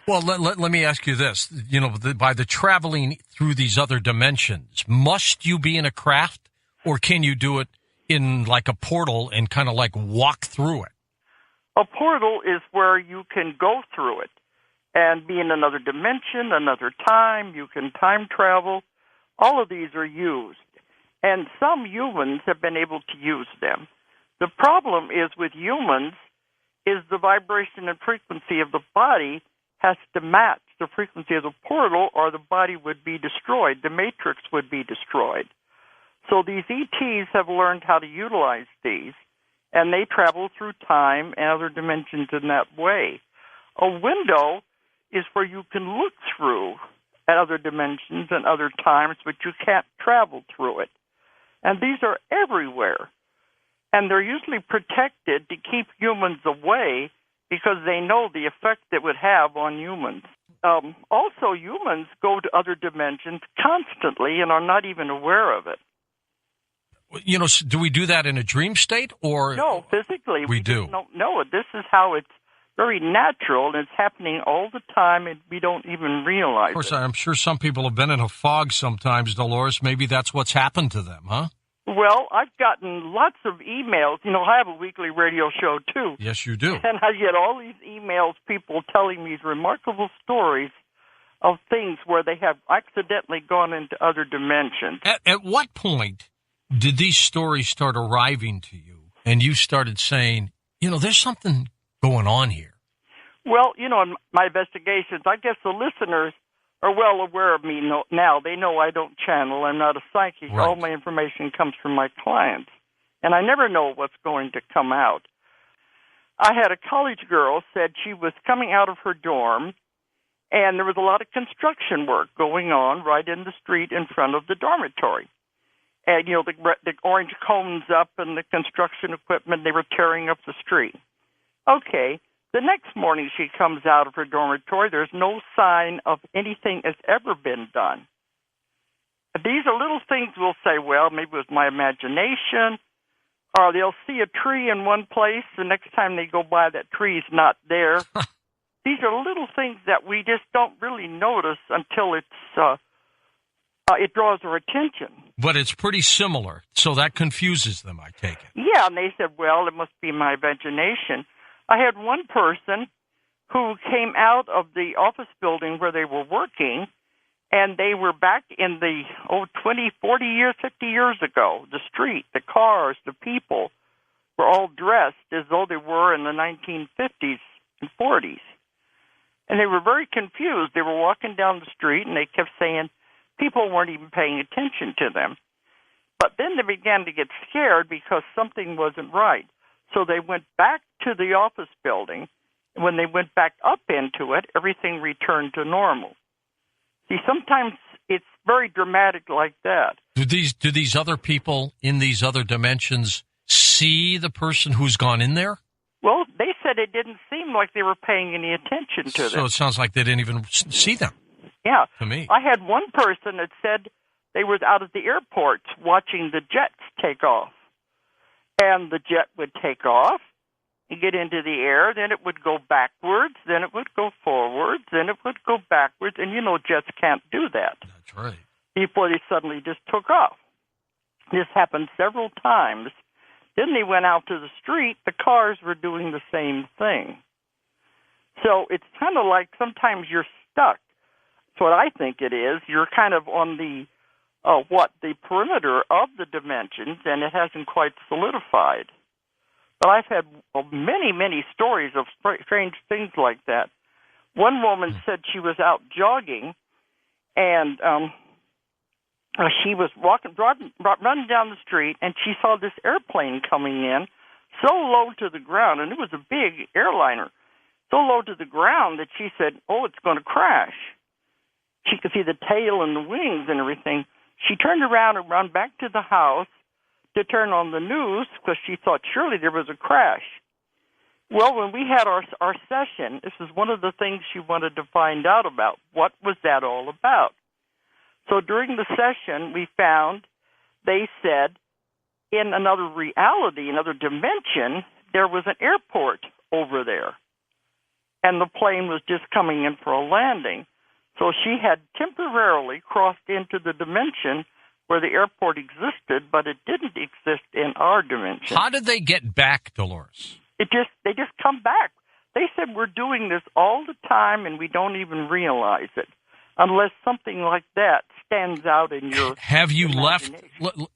Well, let me ask you this. By the traveling through these other dimensions, must you be in a craft, or can you do it in like a portal and kind of like walk through it? A portal is where you can go through it and be in another dimension, another time. You can time travel. All of these are used, and some humans have been able to use them. The problem is with humans is the vibration and frequency of the body has to match the frequency of the portal, or the body would be destroyed. The matrix would be destroyed. So these ETs have learned how to utilize these, and they travel through time and other dimensions in that way. A window is where you can look through at other dimensions and other times, but you can't travel through it. And these are everywhere. And they're usually protected to keep humans away because they know the effect it would have on humans. Also, humans go to other dimensions constantly and are not even aware of it. Do we do that in a dream state, or no? Physically, we do. Don't know it. This is how it's very natural, and it's happening all the time, and we don't even realize it. Of course, I'm sure some people have been in a fog sometimes, Dolores. Maybe that's what's happened to them, huh? Well, I've gotten lots of emails. I have a weekly radio show, too. Yes, you do. And I get all these emails, people telling me these remarkable stories of things where they have accidentally gone into other dimensions. At what point did these stories start arriving to you, and you started saying, there's something going on here? Well, in my investigations, I guess the listeners are well aware of me now. They know I don't channel. I'm not a psychic. Right. All my information comes from my clients, and I never know what's going to come out. I had a college girl said she was coming out of her dorm, and there was a lot of construction work going on right in the street in front of the dormitory. And, the orange cones up and the construction equipment, they were tearing up the street. Okay. The next morning she comes out of her dormitory. There's no sign of anything that's ever been done. These are little things we'll say, well, maybe it was my imagination, or they'll see a tree in one place. The next time they go by, that tree is not there. These are little things that we just don't really notice until it draws our attention. But it's pretty similar, so that confuses them, I take it. Yeah, and they said, well, it must be my imagination. I had one person who came out of the office building where they were working, and they were back in the 20, 40 years, 50 years ago. The street, the cars, the people were all dressed as though they were in the 1950s and 40s. And they were very confused. They were walking down the street, and they kept saying people weren't even paying attention to them. But then they began to get scared because something wasn't right. So they went back to the office building. When they went back up into it, everything returned to normal. See, sometimes it's very dramatic like that. Do these other people in these other dimensions see the person who's gone in there? Well, they said it didn't seem like they were paying any attention to them. So it sounds like they didn't even see them. Yeah. To me. I had one person that said they were out at the airport watching the jets take off. And the jet would take off and get into the air, then it would go backwards, then it would go forwards, then it would go backwards, and jets can't do that. That's right. Before they suddenly just took off. This happened several times. Then they went out to the street, the cars were doing the same thing. So it's kind of like sometimes you're stuck. That's what I think it is. You're kind of on the perimeter of the dimensions, and it hasn't quite solidified. But I've had many, many stories of strange things like that. One woman said she was out jogging, and she was running down the street, and she saw this airplane coming in so low to the ground, and it was a big airliner, so low to the ground that she said, oh, it's going to crash. She could see the tail and the wings and everything. She turned around and ran back to the house to turn on the news because she thought surely there was a crash. Well, when we had our session, this is one of the things she wanted to find out about. What was that all about? So during the session, we found, they said, in another reality, another dimension, there was an airport over there. and the plane was just coming in for a landing. So she had temporarily crossed into the dimension where the airport existed, but it didn't exist in our dimension. How did they get back, Dolores? They just come back. They said we're doing this all the time and we don't even realize it, unless something like that stands out in your Have you left?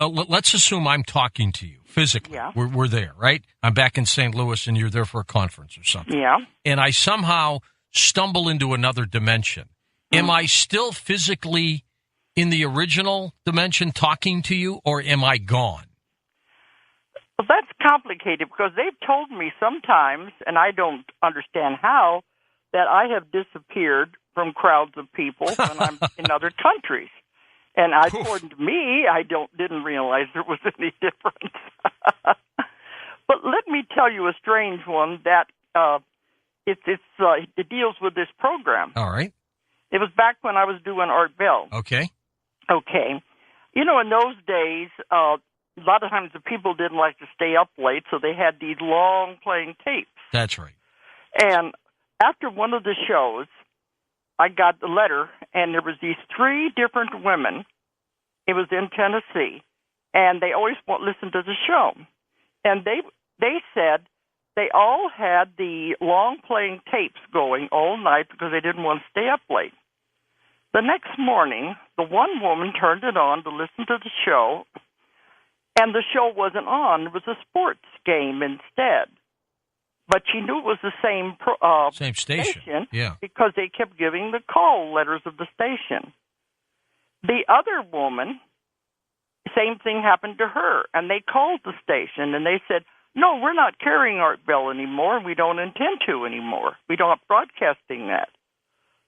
Let's assume I'm talking to you physically. Yeah. We're there, right? I'm back in St. Louis and you're there for a conference or something. Yeah. And I somehow stumble into another dimension. Am I still physically in the original dimension talking to you, or am I gone? Well, that's complicated because they've told me sometimes, and I don't understand how, that I have disappeared from crowds of people when I'm in other countries. And according to me, I didn't realize there was any difference. But let me tell you a strange one that it deals with this program. All right. It was back when I was doing Art Bell. Okay. Okay. You know, in those days, a lot of times the people didn't like to stay up late, so they had these long playing tapes. That's right. And after one of the shows, I got the letter, and there was these 3 different women. It was in Tennessee, and they always listen to the show. And they said they all had the long playing tapes going all night because they didn't want to stay up late. The next morning, the one woman turned it on to listen to the show, and the show wasn't on. It was a sports game instead. But she knew it was the same station, yeah, because they kept giving the call letters of the station. The other woman, same thing happened to her, and they called the station, and they said, no, we're not carrying Art Bell anymore, and we don't intend to anymore. We don't broadcasting that.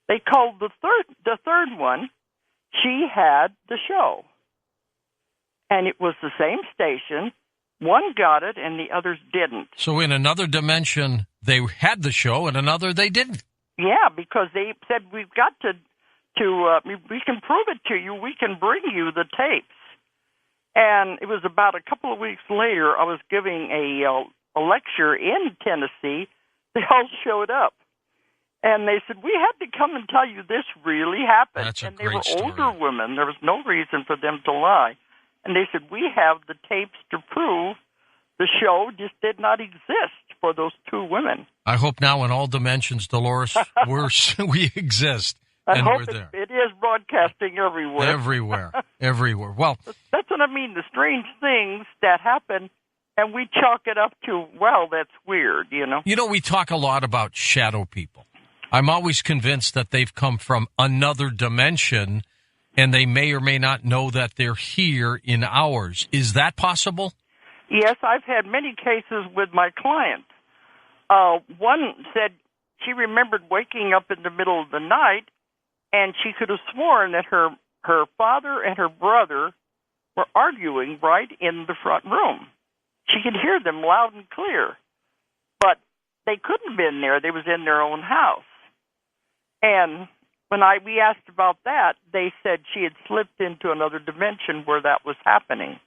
They called the third one. She had the show, and it was the same station. One got it, and the others didn't. So in another dimension, they had the show, and another they didn't. Yeah, because they said, we've got to we can prove it to you. We can bring you the tapes. And it was about a couple of weeks later, I was giving a lecture in Tennessee. They all showed up. And they said, we had to come and tell you this really happened. That's a and they great were story. older women. There was no reason for them to lie. And they said, we have the tapes to prove the show just did not exist for those 2 women. I hope now in all dimensions, Dolores, we exist. And I we're hope there. it is broadcasting everywhere. Everywhere. Well, that's what I mean, the strange things that happen, and we chalk it up to, well, that's weird, you know? You know, we talk a lot about shadow people. I'm always convinced that they've come from another dimension, and they may or may not know that they're here in ours. Is that possible? Yes, I've had many cases with my clients. One said she remembered waking up in the middle of the night, and she could have sworn that her father and her brother were arguing right in the front room. She could hear them loud and clear, but they couldn't have been there. They was in their own house. And when we asked about that, they said she had slipped into another dimension where that was happening.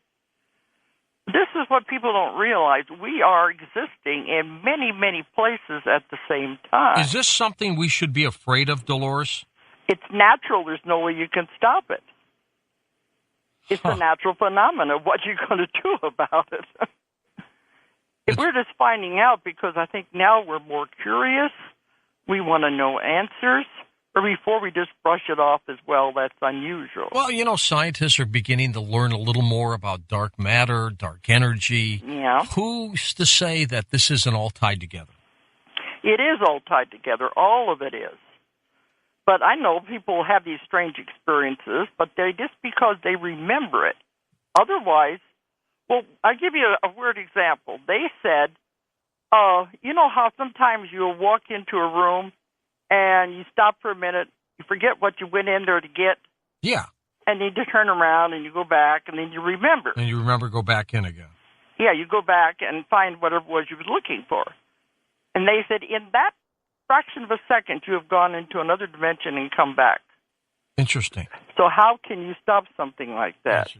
This is what people don't realize. We are existing in many, many places at the same time. Is this something we should be afraid of, Dolores? It's natural. There's no way you can stop it. It's a natural phenomenon. What are you going to do about it? We're just finding out because I think now we're more curious. We want to know answers. Or before we just brush it off as, well, that's unusual. Well, you know, scientists are beginning to learn a little more about dark matter, dark energy. Yeah. Who's to say that this isn't all tied together? It is all tied together. All of it is. But I know people have these strange experiences, but they just because they remember it. Otherwise, well, I'll give you a weird example. They said, you know how sometimes you'll walk into a room and you stop for a minute, you forget what you went in there to get. Yeah. And then you turn around and you go back and then you remember. And you remember go back in again. Yeah, you go back and find whatever it was you was looking for. And they said in that fraction of a second you have gone into another dimension and come back. Interesting. So how can you stop something like that?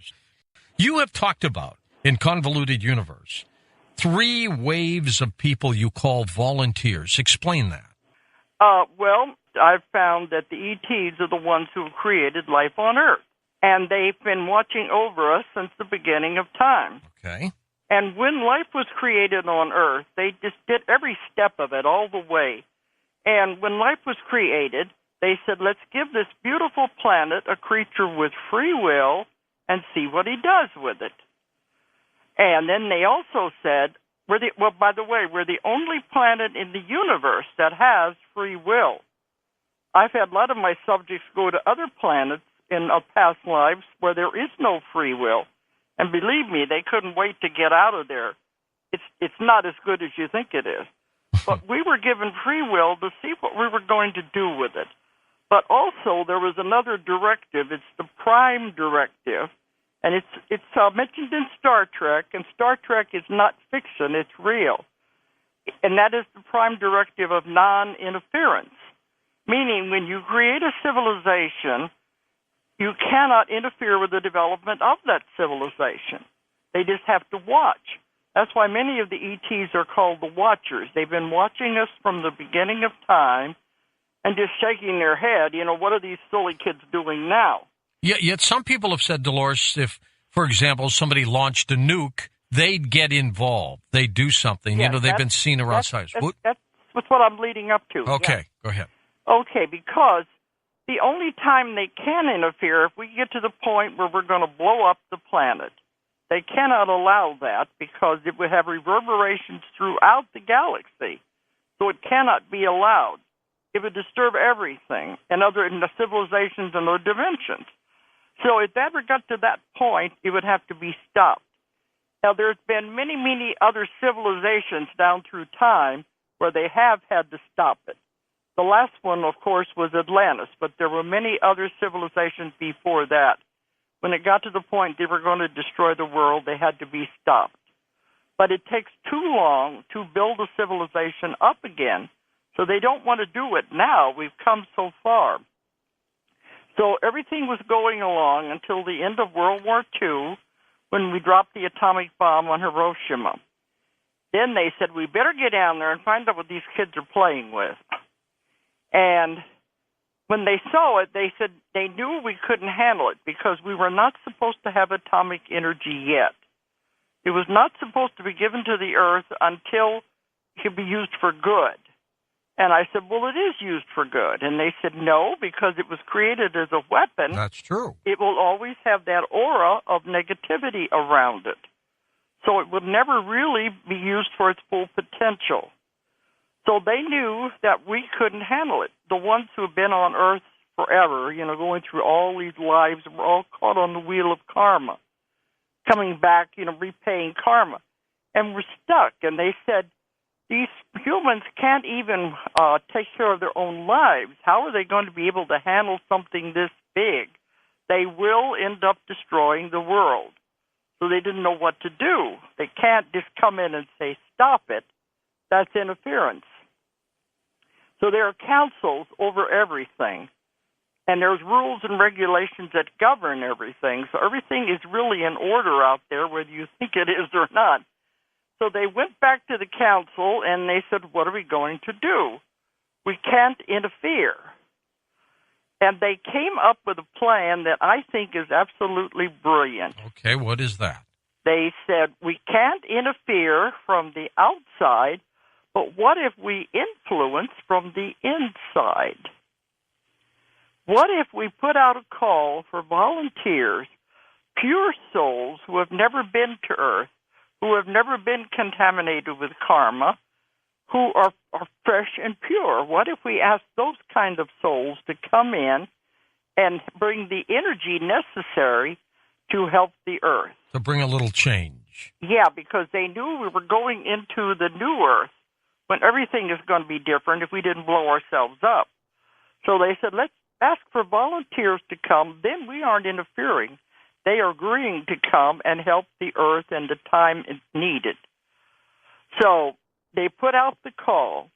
You have talked about, in Convoluted Universe, 3 waves of people you call volunteers. Explain that. Well, I've found that the ETs are the ones who have created life on Earth, and they've been watching over us since the beginning of time. Okay. And when life was created on Earth, they just did every step of it all the way. And when life was created, they said, let's give this beautiful planet a creature with free will and see what he does with it. And then they also said, by the way, we're the only planet in the universe that has free will. I've had a lot of my subjects go to other planets in past lives where there is no free will. And believe me, they couldn't wait to get out of there. It's not as good as you think it is. But we were given free will to see what we were going to do with it. But also there was another directive. It's the Prime Directive. And it's mentioned in Star Trek, and Star Trek is not fiction, it's real. And that is the Prime Directive of non-interference, meaning when you create a civilization, you cannot interfere with the development of that civilization. They just have to watch. That's why many of the ETs are called the Watchers. They've been watching us from the beginning of time and just shaking their head, what are these silly kids doing now? Yet some people have said, Dolores, if, for example, somebody launched a nuke, they'd get involved. They'd do something. Yes, they've been seen around sites. That's what I'm leading up to. Okay, yeah. Go ahead. Okay, because the only time they can interfere, if we get to the point where we're going to blow up the planet, they cannot allow that because it would have reverberations throughout the galaxy. So it cannot be allowed. It would disturb everything in the civilizations and other dimensions. So if that ever got to that point, it would have to be stopped. Now, there's been many, many other civilizations down through time where they have had to stop it. The last one, of course, was Atlantis, but there were many other civilizations before that. When it got to the point they were going to destroy the world, they had to be stopped. But it takes too long to build a civilization up again, so they don't want to do it now. We've come so far. So everything was going along until the end of World War II when we dropped the atomic bomb on Hiroshima. Then they said, we better get down there and find out what these kids are playing with. And when they saw it, they said they knew we couldn't handle it because we were not supposed to have atomic energy yet. It was not supposed to be given to the Earth until it could be used for good. And I said, well, it is used for good. And they said, no, because it was created as a weapon. That's true. It will always have that aura of negativity around it. So it would never really be used for its full potential. So they knew that we couldn't handle it. The ones who have been on Earth forever, going through all these lives, were all caught on the wheel of karma, coming back, repaying karma. And we're stuck. And they said, these humans can't even take care of their own lives. How are they going to be able to handle something this big? They will end up destroying the world. So they didn't know what to do. They can't just come in and say, stop it. That's interference. So there are councils over everything. And there's rules and regulations that govern everything. So everything is really in order out there, whether you think it is or not. So they went back to the council, and they said, what are we going to do? We can't interfere. And they came up with a plan that I think is absolutely brilliant. Okay, what is that? They said, we can't interfere from the outside, but what if we influence from the inside? What if we put out a call for volunteers, pure souls who have never been to Earth, who have never been contaminated with karma, who are fresh and pure? What if we ask those kind of souls to come in and bring the energy necessary to help the Earth? To bring a little change. Yeah, because they knew we were going into the new Earth when everything is going to be different if we didn't blow ourselves up. So they said, let's ask for volunteers to come. Then we aren't interfering. They are agreeing to come and help the Earth in the time it's needed. So they put out the call.